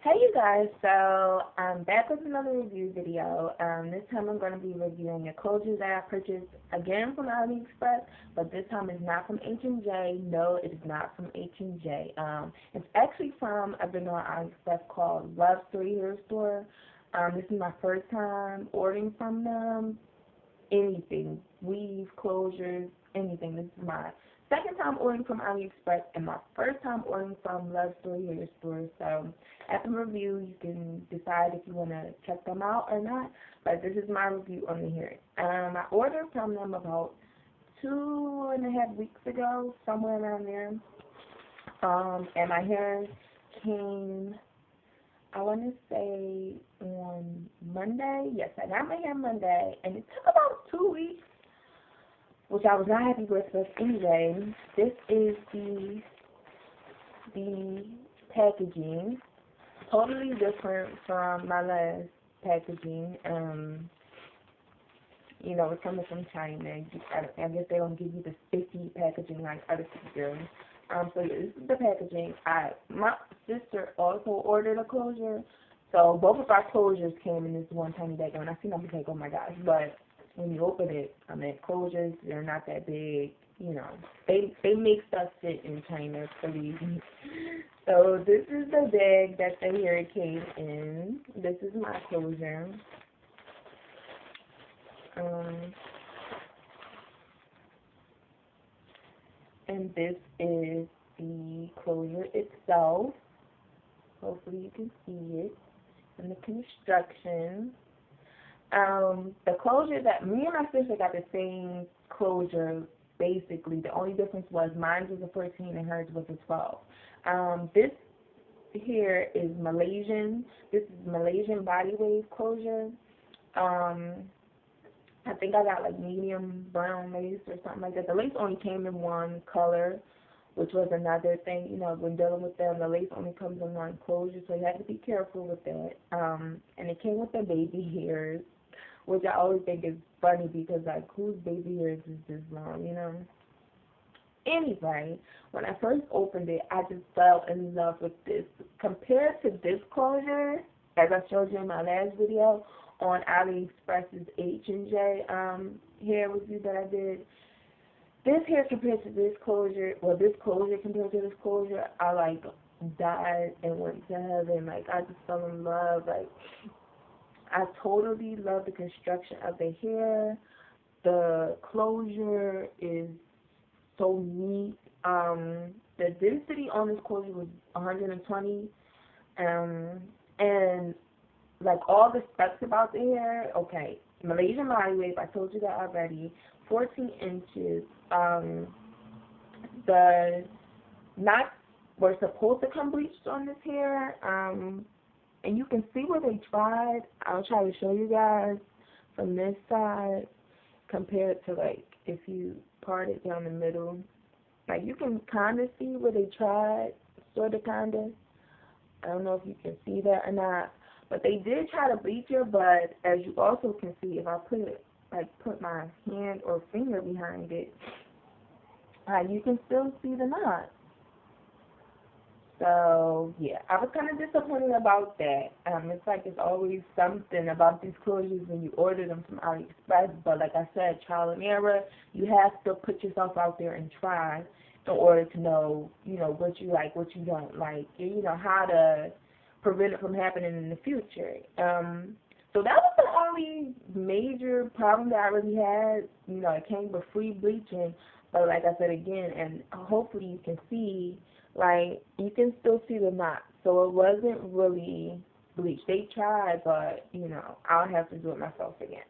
Hey you guys, so I'm back with another review video. This time I'm going to be reviewing a closure that I purchased again from Aliexpress, but this time it's not from H&J. No, it is not from H&J. It's actually from a vendor on Aliexpress called Love Story Hair Store. This is my first time ordering from them. Anything, weave, closures, anything. This is my second time ordering from AliExpress and my first time ordering from Love Story Hair Store. So after the review, you can decide if you want to check them out or not. But this is my review on the hair. I ordered from them about 2.5 weeks ago, somewhere around there. And my hair came, I want to say on Monday. Yes, I got my hair Monday, and it took about 2 weeks, which I was not happy with. But anyway, this is the packaging. Totally different from my last packaging. You know, it's coming from China. I guess they don't give you the sticky packaging like other people do. So yeah, this is the packaging. My sister also ordered a closure, so both of our closures came in this one tiny bag. And when I seen them, I was like, oh my gosh! But when you open it, I mean, closures, they're not that big. You know, they make stuff fit in China, believe me. So this is the bag that the hair came in. This is my closure. And this is the closure itself. Hopefully you can see it. And the construction. The closure that me and my sister got the same closure. Basically, the only difference was mine was a 14 and hers was a 12. This here is Malaysian. This is Malaysian Body wave closure. I think I got like medium brown lace or something like that. The lace only came in one color, which was another thing. You know, when dealing with them, the lace only comes in one closure, so you have to be careful with that. And it came with the baby hairs, which I always think is funny because, like, whose baby hairs is this long, you know? Anyway, when I first opened it, I just fell in love with this. Compared to this closure, as I showed you in my last video, on AliExpress's H&J hair review that I did, this hair compared to this closure, well, this closure compared to this closure, I, like, died and went to heaven. Like, I just fell in love. Like, I totally love the construction of the hair. The closure is so neat. The density on this closure was 120, and like all the specs about the hair, okay, Malaysian Body wave, I told you that already, 14 inches. The knots were supposed to come bleached on this hair, and you can see where they tried. I'll try to show you guys from this side compared to, like, if you part it down the middle. Like, you can kind of see where they tried, sort of, kind of. I don't know if you can see that or not. But they did try to bleach her, but as you also can see, if I put my hand or finger behind it, you can still see the knot. So, yeah, I was kind of disappointed about that. It's like it's always something about these closures when you order them from AliExpress. But like I said, trial and error, you have to put yourself out there and try in order to know, you know, what you like, what you don't like, and, you know, how to prevent it from happening in the future. So that was the only major problem that I really had. You know, it came with free bleaching, but like I said again, and hopefully you can see, like, you can still see the knot. So it wasn't really bleached. They tried, but, you know, I'll have to do it myself again.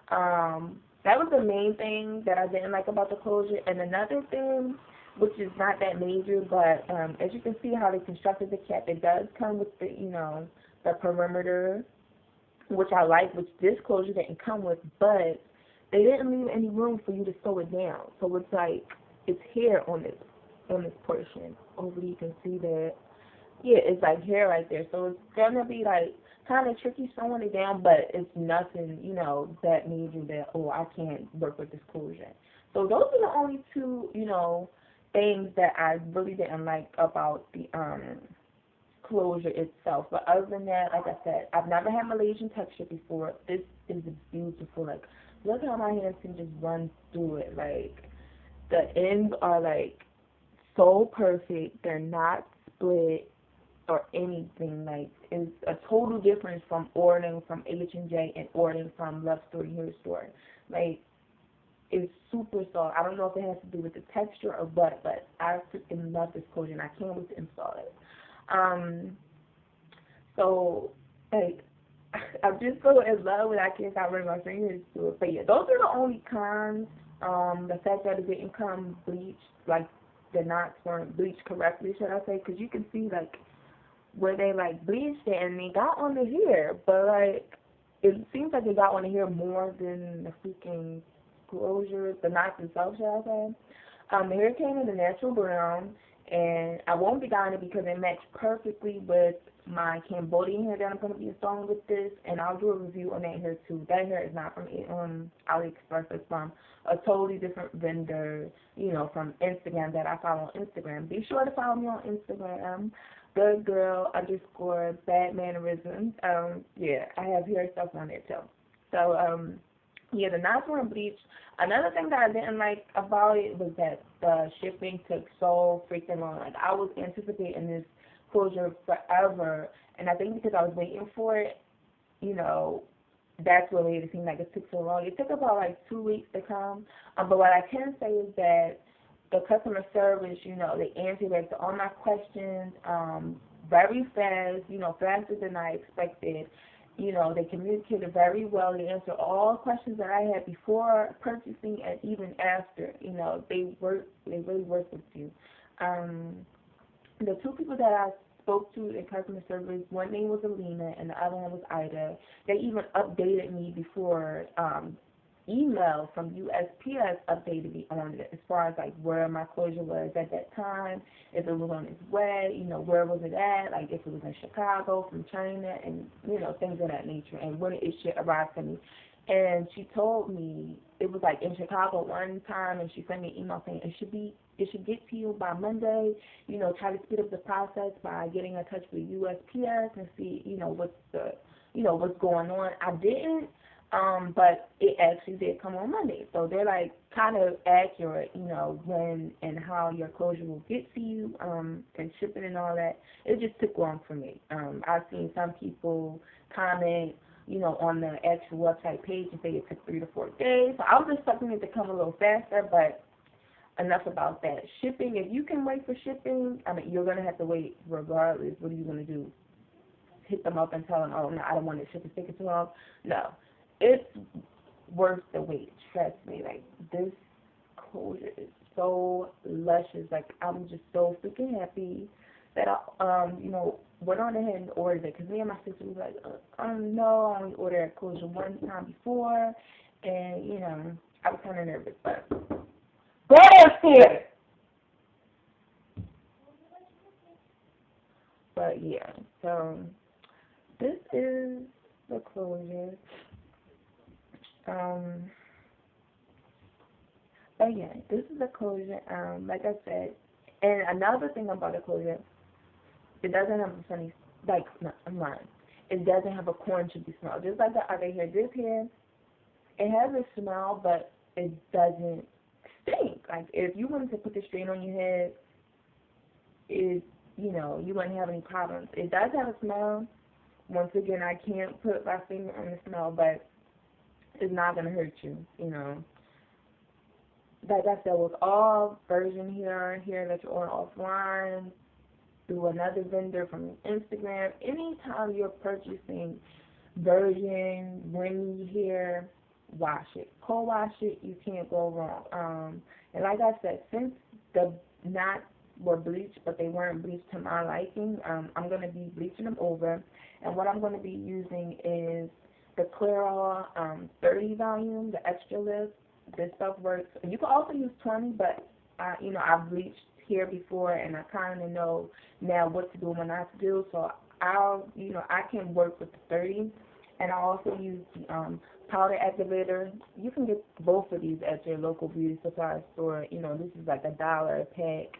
That was the main thing that I didn't like about the closure. And another thing, which is not that major, but as you can see how they constructed the cap, it does come with the, you know, the perimeter, which I like, which this closure didn't come with, but they didn't leave any room for you to sew it down. So it's like, it's hair on this portion. Hopefully you can see that. Yeah, it's like hair right there. So it's gonna be like kind of tricky sewing it down, but it's nothing, you know, that major that, oh, I can't work with this closure. So those are the only two, you know, things that I really didn't like about the closure itself. But other than that, like I said, I've never had Malaysian texture before. This is beautiful. Like, look how my hands can just run through it. Like, the ends are like so perfect. They're not split or anything. Like, it's a total difference from ordering from H&J and ordering from Love Story Hair Store. Like, it's super soft. I don't know if it has to do with the texture or what, but I freaking love this closure and I can't wait to install it. So, like, I'm just so in love with it, I can't stop running my fingers to it. But yeah, those are the only cons. The fact that it didn't come bleached, like the knots weren't bleached correctly, should I say? Because you can see like where they like bleached it and they got on the hair, but like it seems like they got on the hair more than the freaking closure, the knots themselves, should I say? The hair came in the natural brown, and I won't be dyeing it because it matched perfectly with my Cambodian hair that I'm going to be installing with this, and I'll do a review on that hair too. That hair is not from Aliexpress. It's from a totally different vendor, you know, from Instagram that I follow on Instagram. Be sure to follow me on Instagram, goodgirl_bad mannerisms. Yeah, I have hair stuff on there too. So, yeah, the knots weren't bleached. Another thing that I didn't like about it was that the shipping took so freaking long. Like, I was anticipating this closure forever, and I think because I was waiting for it, you know, that's what made it seem like it took so long. It took about like 2 weeks to come. But what I can say is that the customer service, you know, they answered back to all my questions very fast, you know, faster than I expected. You know, they communicated very well. They answered all questions that I had before purchasing and even after. You know, they really work with you. The two people that I spoke to in customer service, one name was Alina and the other one was Ida. They even updated me before email from USPS updated me on it as far as like where my closure was at that time, if it was on its way, you know, where was it at, like if it was in Chicago from China, and you know, things of that nature, and when it should arrive to me. And she told me it was like in Chicago one time, and she sent me an email saying it should get to you by Monday. You know, try to speed up the process by getting in touch with USPS and see, you know, what's going on. I didn't. But it actually did come on Monday. So they're like kind of accurate, you know, when and how your closure will get to you, and shipping and all that. It just took long for me. I've seen some people comment, you know, on the actual website page and say it took 3 to 4 days. So I was expecting it to come a little faster, but enough about that. Shipping, if you can wait for shipping, I mean, you're going to have to wait regardless. What are you going to do? Hit them up and tell them, oh, no, I don't want it shipping taking too long? No. It's worth the wait, trust me. Like, this closure is so luscious. Like, I'm just so freaking happy that I, you know, went on ahead and ordered it. Because me and my sister was like, no, I only ordered a closure one time before. And, you know, I was kind of nervous. But go downstairs! But, yeah, so this is the closure. But yeah, this is the closure. Like I said, and another thing about the closure, it doesn't have a funny, like, no, I'm lying. It doesn't have a corn chippy smell. Just like the other hair, this hair, it has a smell, but it doesn't stink. Like, if you wanted to put the strain on your head, it, you know, you wouldn't have any problems. It does have a smell. Once again, I can't put my finger on the smell, but it's not going to hurt you, you know. Like I said, with all virgin hair that you order offline, through another vendor from Instagram, anytime you're purchasing virgin, ringy hair, wash it. Co-wash it, you can't go wrong. And like I said, since the knots were bleached, but they weren't bleached to my liking, I'm going to be bleaching them over. And what I'm going to be using is the Clairol 30 volume, the extra lift. This stuff works. You can also use 20, but you know, I've bleached hair before, and I kind of know now what to do and what not to do. So I can work with the 30, and I also use the powder activator. You can get both of these at your local beauty supply store. You know, this is like $1 a pack.